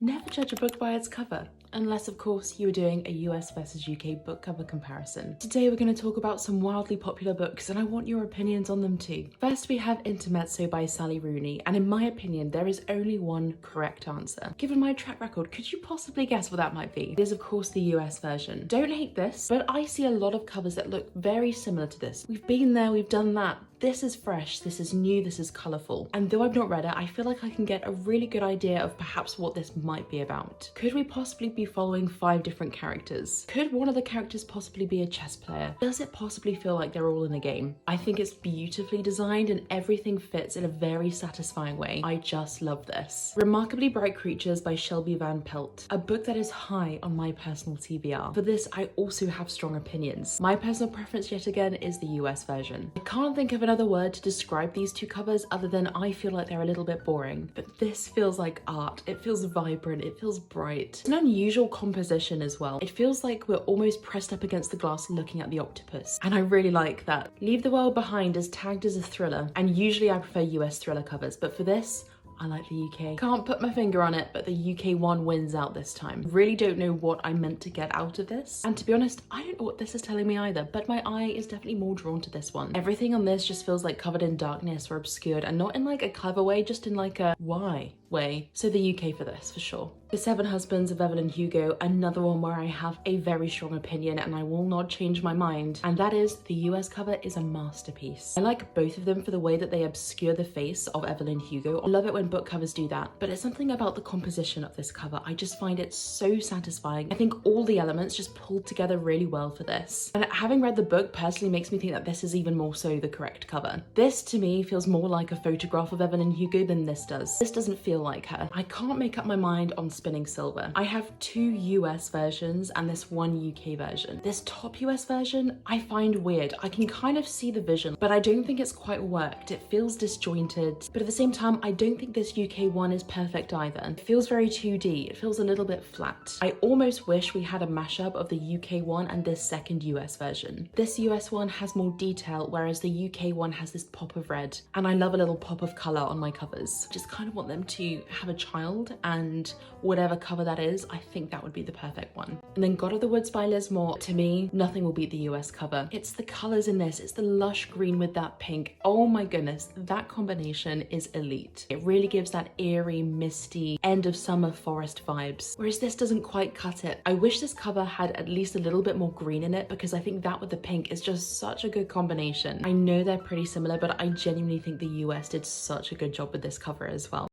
Never judge a book by its cover, unless of course you were doing a US versus UK book cover comparison. Today we're going to talk about some wildly popular books and I want your opinions on them too. First we have Intermezzo by Sally Rooney, and in my opinion there is only one correct answer. Given my track record, could you possibly guess what that might be? It is of course the US version. Don't hate this, but I see a lot of covers that look very similar to this. We've been there, we've done that. This is fresh, this is new, this is colourful. And though I've not read it, I feel like I can get a really good idea of perhaps what this might be about. Could we possibly be following 5 different characters? Could one of the characters possibly be a chess player? Does it possibly feel like they're all in a game? I think it's beautifully designed and everything fits in a very satisfying way. I just love this. Remarkably Bright Creatures by Shelby Van Pelt, a book that is high on my personal TBR. For this, I also have strong opinions. My personal preference yet again is the US version. I can't think of another word to describe these two covers other than I feel like they're a little bit boring, but this feels like art. It feels vibrant, it feels bright. It's an unusual composition as well. It feels like we're almost pressed up against the glass looking at the octopus, and I really like that. Leave the World Behind is tagged as a thriller, and usually I prefer US thriller covers, but for this, I like the UK. Can't put my finger on it, but the UK one wins out this time. Really don't know what I meant to get out of this. And to be honest, I don't know what this is telling me either, but my eye is definitely more drawn to this one. Everything on this just feels like covered in darkness or obscured, and not in like a clever way, just in like a why way. So the UK for this, for sure. The Seven Husbands of Evelyn Hugo, another one where I have a very strong opinion and I will not change my mind. And that is, the US cover is a masterpiece. I like both of them for the way that they obscure the face of Evelyn Hugo. I love it when book covers do that, but it's something about the composition of this cover. I just find it so satisfying. I think all the elements just pulled together really well for this. And having read the book personally makes me think that this is even more so the correct cover. This to me feels more like a photograph of Evelyn Hugo than this does. This doesn't feel like her. I can't make up my mind on Spinning Silver. I have 2 US versions and this one UK version. This top US version I find weird. I can kind of see the vision, but I don't think it's quite worked. It feels disjointed, but at the same time I don't think this UK one is perfect either. It feels very 2D. It feels a little bit flat. I almost wish we had a mashup of the UK one and this second US version. This US one has more detail, whereas the UK one has this pop of red, and I love a little pop of colour on my covers. Just kind of want them to have a child, and whatever cover that is, I think that would be the perfect one. And then God of the Woods by Liz Moore, to me, nothing will beat the US cover. It's the colours in this, it's the lush green with that pink. Oh my goodness, that combination is elite. It really gives that eerie, misty, end of summer forest vibes, whereas this doesn't quite cut it. I wish this cover had at least a little bit more green in it, because I think that with the pink is just such a good combination. I know they're pretty similar, but I genuinely think the US did such a good job with this cover as well.